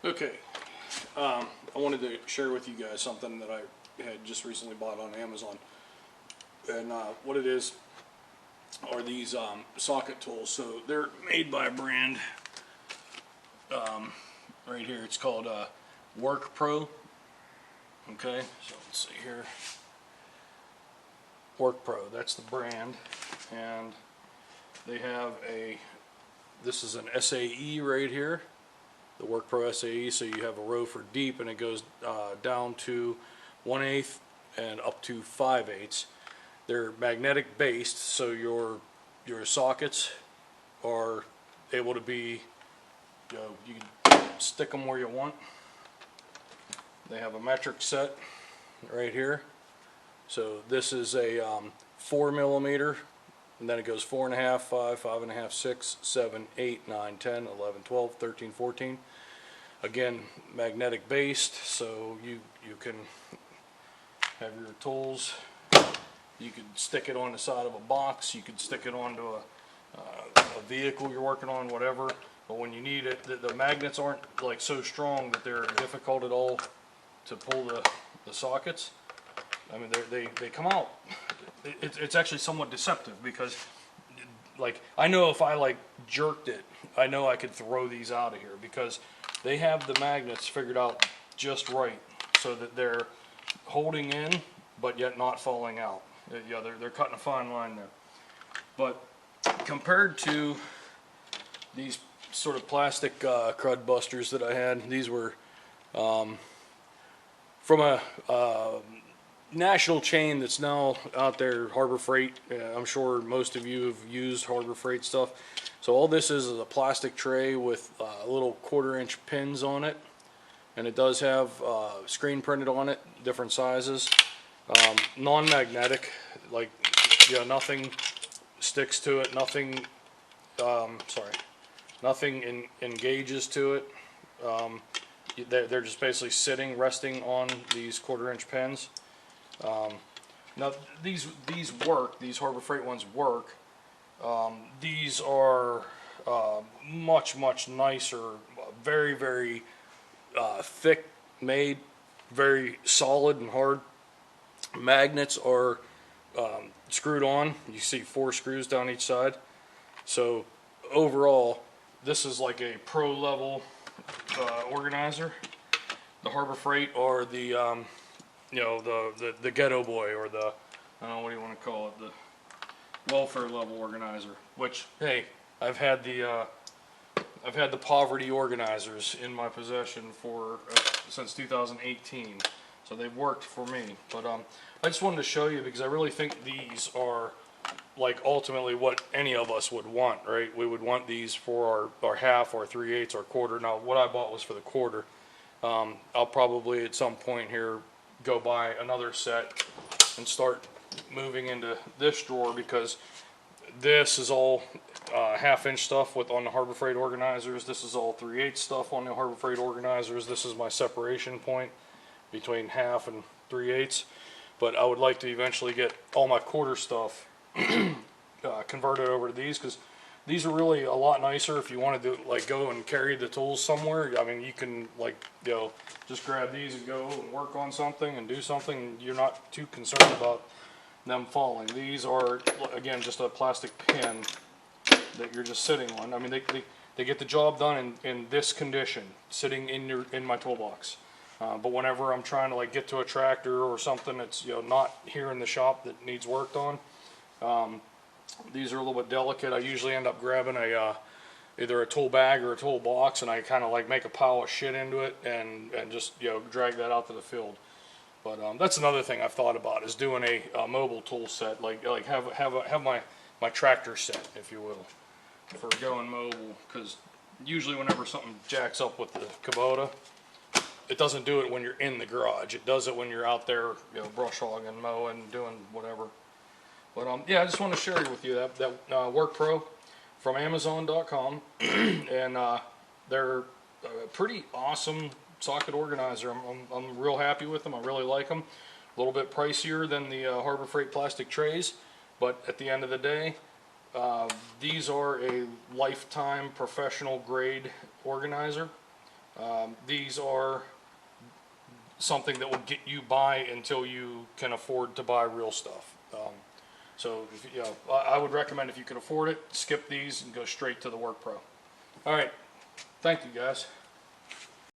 Okay, I wanted to share with you guys something that I had just recently bought on Amazon. And what it is are these socket tools. So they're made by a brand right here. It's called WorkPro. Okay, so let's see here. WorkPro, that's the brand. And they have this is an SAE right here. The WorkPro SAE, so you have a row for deep, and it goes down to 1/8 and up to 5/8. They're magnetic based, so your sockets are able to be, you can stick them where you want. They have a metric set right here. So this is a 4mm, and then it goes 4.5, 5, 5.5, 6, 7, 8, 9, 10, 11, 12, 13, 14. Again, magnetic based, so you can have your tools. You could stick it on the side of a box. You could stick it onto a vehicle you're working on, whatever. But when you need it, the magnets aren't like so strong that they're difficult at all to pull the sockets. I mean, they come out. It's actually somewhat deceptive because, like, I know if I like jerked it, I know I could throw these out of here because they have the magnets figured out just right so that they're holding in but yet not falling out. Yeah, they're cutting a fine line there. But compared to these sort of plastic crud busters that I had, these were from a national chain that's now out there, Harbor Freight. I'm sure most of you have used Harbor Freight stuff. So all this is a plastic tray with little 1/4-inch pins on it, and it does have screen printed on it, different sizes. Non-magnetic, like, nothing sticks to it, nothing nothing engages to it. They're just basically sitting, resting on these 1/4-inch pins. Now these work. These Harbor Freight ones work. These are much nicer, very thick made, very solid and hard. Magnets are screwed on. You see 4 screws down each side. So overall, this is like a pro level organizer. The Harbor Freight or the the ghetto boy, or the, I don't know, what do you want to call it, the welfare level organizer. Which, hey, I've had the poverty organizers in my possession for since 2018, so they've worked for me. But I just wanted to show you because I really think these are like ultimately what any of us would want, right? We would want these for our half, our 3/8, our quarter. Now, what I bought was for the quarter. I'll probably at some point here go buy another set and start moving into this drawer, because this is all 1/2-inch stuff on the Harbor Freight organizers. This is all 3/8 stuff on the Harbor Freight organizers. This is my separation point between 1/2 and 3/8. But I would like to eventually get all my quarter stuff converted over to these, because these are really a lot nicer if you wanted to like go and carry the tools somewhere. I mean, you can like just grab these and go and work on something and do something. You're not too concerned about them falling. These are, again, just a plastic pin that you're just sitting on. I mean, they get the job done in this condition, sitting in my toolbox. But whenever I'm trying to like get to a tractor or something that's not here in the shop that needs worked on, these are a little bit delicate. I usually end up grabbing either a tool bag or a tool box, and I kind of like make a pile of shit into it and just drag that out to the field. But that's another thing I've thought about, is doing a mobile tool set, like have my tractor set, if you will, for going mobile. Because usually whenever something jacks up with the Kubota, it doesn't do it when you're in the garage. It does it when you're out there, brush hogging, mowing, doing whatever. But yeah, I just want to share with you that WorkPro from Amazon.com, and they're a pretty awesome socket organizer. I'm real happy with them. I really like them. A little bit pricier than the Harbor Freight plastic trays, but at the end of the day, these are a lifetime professional grade organizer. These are something that will get you by until you can afford to buy real stuff. So, if, you know, I would recommend if you can afford it, skip these and go straight to the WorkPro. All right, thank you guys.